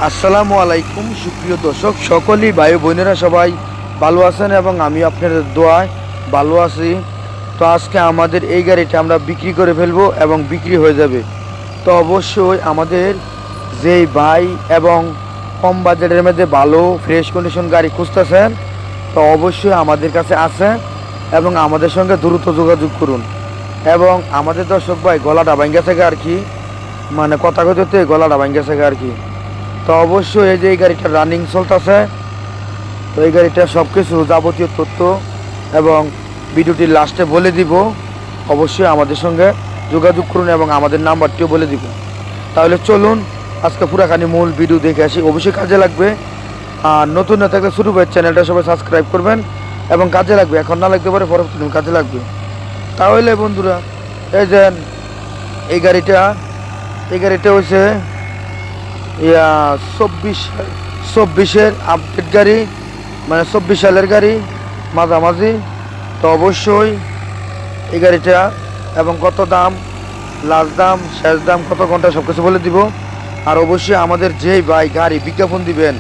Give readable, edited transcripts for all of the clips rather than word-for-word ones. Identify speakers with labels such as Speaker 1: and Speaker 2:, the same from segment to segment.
Speaker 1: আসসালামু আলাইকুম সুপ্রিয় দর্শক সকলেই ভাই বোনেরা সবাই ভালো আছেন এবং আমি আপনাদের দোয়ায় ভালো আছি। তো আজকে আমাদের এই গাড়িটা আমরা বিক্রি করে ফেলবো এবং বিক্রি হয়ে যাবে। তো অবশ্যই আমাদের যেই ভাই এবং কম বাজেটের মধ্যে ভালো ফ্রেশ কন্ডিশন গাড়ি খুঁজতেছেন তো অবশ্যই আমাদের কাছে আছে এবং আমাদের সঙ্গে দ্রুত যোগাযোগ করুন। এবং আমাদের দর্শক ভাই গলাটা ভাঙ্গা থেকে আর কি, মানে কথা কথিতে গলাটা ভাঙ্গা থেকে আর কি। তো অবশ্যই এই যে এই গাড়িটা রানিং চলতেছে, তো এই গাড়িটা সব কিছু যাবতীয় তথ্য এবং ভিডিওটির লাস্টে বলে দিব। অবশ্যই আমাদের সঙ্গে যোগাযোগ করুন এবং আমাদের নাম্বারটিও বলে দিব। তাহলে চলুন আজকে পুরাখানি মূল ভিডিও দেখে আসি, অবশ্যই কাজে লাগবে। আর নতুন না থাকলে ছোটো ভাইয়ের চ্যানেলটা সবাই সাবস্ক্রাইব করবেন এবং কাজে লাগবে, এখন না লাগতে পারে পরবর্তী কাজে লাগবে। তাহলে বন্ধুরা এই যে এই গাড়িটা হচ্ছে চব্বিশের আপডেট গাড়ি, মানে 24 সালের গাড়ি মাঝামাঝি। তো অবশ্যই এই গাড়িটা এবং কত দাম, লাস্ট দাম, শেষ দাম, কত ঘন্টা সব কিছু বলে দিব। আর অবশ্যই আমাদের যেই ভাই গাড়ি বিজ্ঞাপন দিবেন,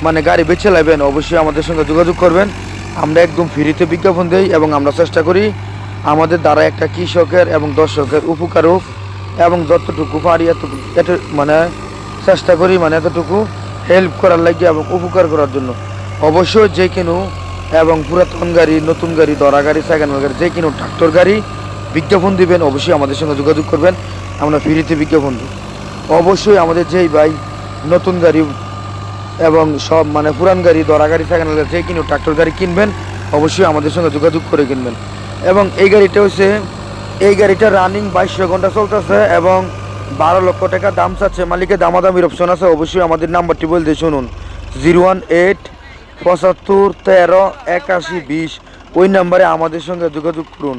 Speaker 1: মানে গাড়ি বেছে নেবেন, অবশ্যই আমাদের সঙ্গে যোগাযোগ করবেন। আমরা একদম ফ্রিতে বিজ্ঞাপন দিই এবং আমরা চেষ্টা করি আমাদের দ্বারা একটা কৃষকের এবং দর্শকের উপকার হোক এবং যতটুকু পারি এত মানে চেষ্টা করি, মানে এতটুকু হেল্প করার লাগে এবং উপকার করার জন্য। অবশ্যই যে কিনো এবং পুরাতন গাড়ি, নতুন গাড়ি, দরা গাড়ি, সেকেন্ড গাড়ি, যে কিনো ট্রাক্টর গাড়ি বিজ্ঞাপন দিবেন, অবশ্যই আমাদের সঙ্গে যোগাযোগ করবেন, আমরা ফ্রিতে বিজ্ঞাপন দিই। অবশ্যই আমাদের যেই ভাই নতুন গাড়ি এবং সব মানে পুরান গাড়ি, দরা গাড়ি, সেকেন্ড গাড়ি, যে কিনো ট্রাক্টর গাড়ি কিনবেন, অবশ্যই আমাদের সঙ্গে যোগাযোগ করে কিনবেন। এবং এই গাড়িটা রানিং 2200 ঘন্টা চলতেছে এবং 12 লক্ষ টাকা দাম চাচ্ছে, মালিকের দামাদামির অপশন আছে। অবশ্যই আমাদের নাম্বারটি বলতে শুনুন, 018 75 13 81 20। ওই নাম্বারে আমাদের সঙ্গে যোগাযোগ করুন।